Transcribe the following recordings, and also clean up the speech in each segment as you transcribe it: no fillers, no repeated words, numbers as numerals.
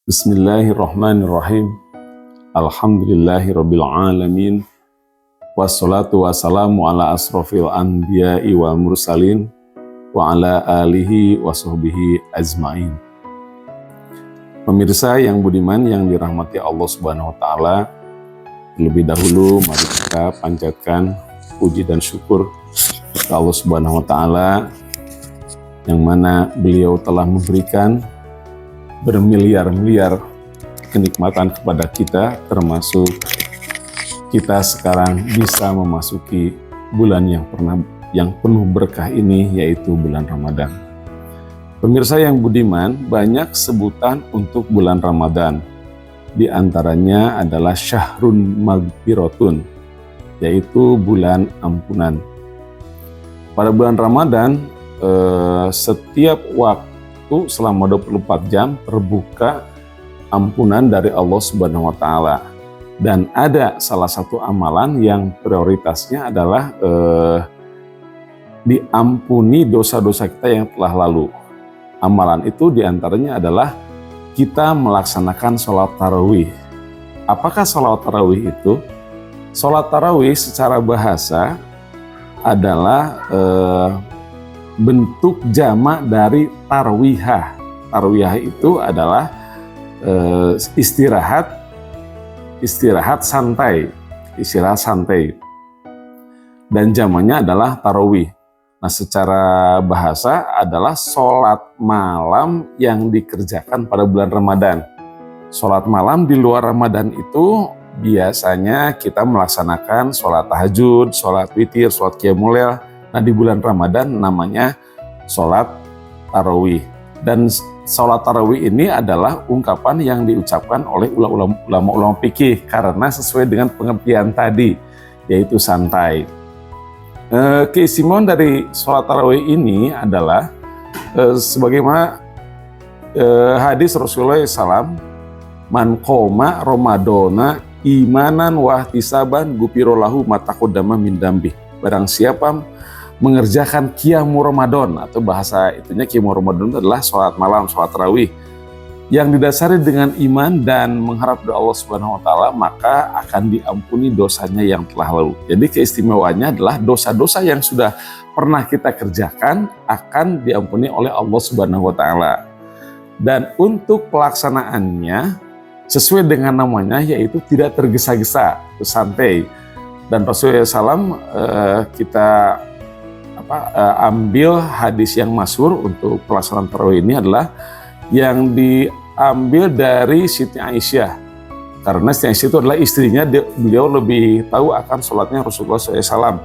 Bismillahirrahmanirrahim. Alhamdulillahirabbil alamin. Wassalatu wassalamu ala asrofil anbiya'i wal mursalin wa ala alihi wa sahbihi ajmain. Pemirsa yang budiman yang dirahmati Allah Subhanahu wa taala, terlebih dahulu mari kita panjatkan puji dan syukur kepada Allah Subhanahu wa taala yang mana beliau telah memberikan bermiliar-miliar kenikmatan kepada kita, termasuk kita sekarang bisa memasuki bulan yang penuh berkah ini, yaitu bulan Ramadan. Pemirsa yang budiman, banyak sebutan untuk bulan Ramadan. Di antaranya adalah Syahrun Maghfiratun, yaitu bulan ampunan. Pada bulan Ramadan, setiap waktu selama 24 jam terbuka ampunan dari Allah Subhanahu wa taala. Dan ada salah satu amalan yang prioritasnya adalah diampuni dosa-dosa kita yang telah lalu. Amalan itu diantaranya adalah kita melaksanakan sholat tarawih. Apakah sholat tarawih itu? Sholat tarawih secara bahasa adalah bentuk jamak dari tarwihah. Tarwihah itu adalah istirahat santai, dan jamaknya adalah tarawih. Nah, secara bahasa adalah sholat malam yang dikerjakan pada bulan Ramadan. Sholat malam di luar Ramadan itu biasanya kita melaksanakan sholat tahajud, sholat witir, sholat qiyamul lail. Nah, di bulan Ramadan namanya sholat tarawih. Dan sholat tarawih ini adalah ungkapan yang diucapkan oleh ulama-ulama fikih karena sesuai dengan pengertian tadi, yaitu santai. Keistimewaan dari sholat tarawih ini adalah sebagaimana hadis Rasulullah SAW, man qoma Ramadana imanan wahtisaban gupirolahu mataqaddama min dambi. Barang siapa mengerjakan Qiyamul Ramadan, atau bahasa itunya Qiyamul Ramadan itu adalah sholat malam, sholat tarawih yang didasari dengan iman dan mengharap doa Allah Subhanahu wa taala, maka akan diampuni dosanya yang telah lalu. Jadi keistimewaannya adalah dosa-dosa yang sudah pernah kita kerjakan akan diampuni oleh Allah Subhanahu wa taala. Dan untuk pelaksanaannya sesuai dengan namanya, yaitu tidak tergesa-gesa, santai. Dan Rasulullah SAW kita ambil hadis yang masyhur untuk pelaksanaan tarawih ini adalah yang diambil dari Siti Aisyah, karena Siti Aisyah itu adalah istrinya, beliau lebih tahu akan sholatnya Rasulullah SAW.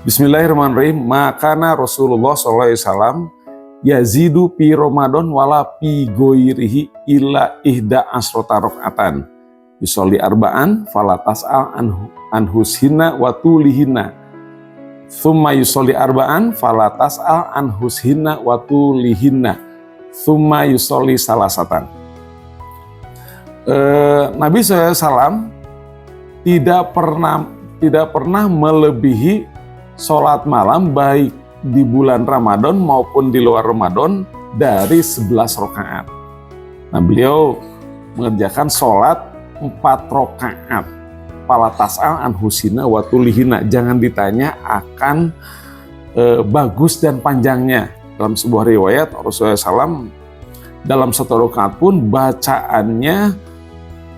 Bismillahirrahmanirrahim. Makana Rasulullah SAW yazidu pi Ramadan wala pi goirihi illa ihda asrota rokatan yusolli arba'an falatas'al anhushinna wa tulihina summa yusolli arba'an falatas'al anhushinna wa tulihinna summa yusolli salasatan. Nabi SAW tidak pernah melebihi sholat malam baik di bulan Ramadan maupun di luar Ramadan dari 11 rakaat. Nah, beliau mengerjakan sholat 4 rakaat. Fala tas'al an husina wa tulihina, jangan ditanya akan bagus dan panjangnya. Dalam sebuah riwayat Rasulullah SAW dalam satu rakaat pun bacaannya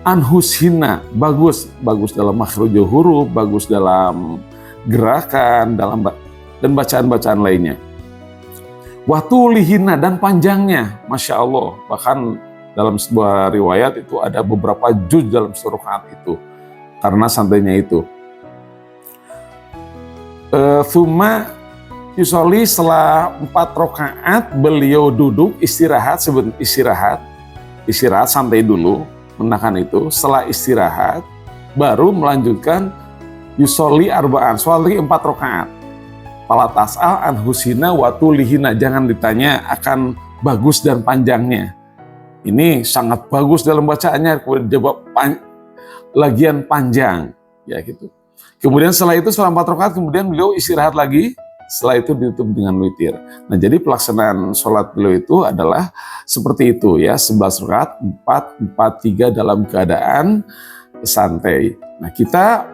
an husina, bagus dalam makhrajul huruf, bagus dalam gerakan, dan bacaan-bacaan lainnya. Wa tulihina, dan panjangnya, Masya Allah. Bahkan dalam sebuah riwayat itu ada beberapa juz dalam satu rakaat itu, karena santainya itu. Thumma yusolli, setelah 4 rakaat beliau duduk istirahat santai dulu, menahan itu. Setelah istirahat baru melanjutkan yusolli arba'an, sholat lagi 4 rakaat. Fala tas'al an husina wa tulihina, jangan ditanya akan bagus dan panjangnya. Ini sangat bagus dalam bacaannya, kemudian jawab lagian panjang, ya gitu. Kemudian setelah itu, setelah 4 rakaat, kemudian beliau istirahat lagi setelah itu ditutup dengan witir. Nah, jadi pelaksanaan sholat beliau itu adalah seperti itu ya, 11 rakaat, 4, 4, 3 dalam keadaan santai. Nah, kita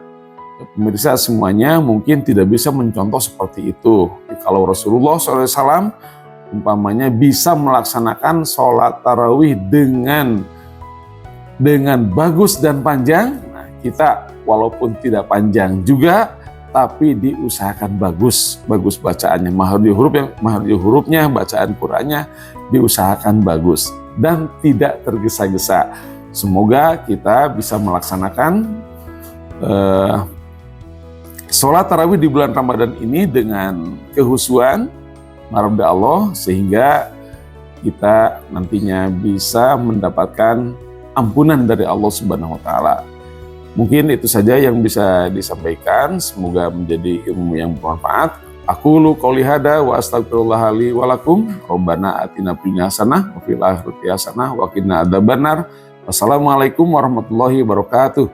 pemirsa semuanya mungkin tidak bisa mencontoh seperti itu. Kalau Rasulullah SAW umpamanya bisa melaksanakan sholat tarawih dengan bagus dan panjang, nah kita walaupun tidak panjang juga, tapi diusahakan bagus bacaannya, mahar hurufnya, bacaan Qur'annya diusahakan bagus dan tidak tergesa-gesa. Semoga kita bisa melaksanakan sholat tarawih di bulan Ramadan ini dengan kehusuan, mengharap Allah, sehingga kita nantinya bisa mendapatkan ampunan dari Allah Subhanahu wa Ta'ala. Mungkin itu saja yang bisa disampaikan. Semoga menjadi ilmu yang bermanfaat. Aqulu qouli hada wa astaghfirullah li wa lakum. Rabbana atina fid dunya hasanah wa fil akhirati hasanah wa qina adzabannar. Wassalamualaikum warahmatullahi wabarakatuh.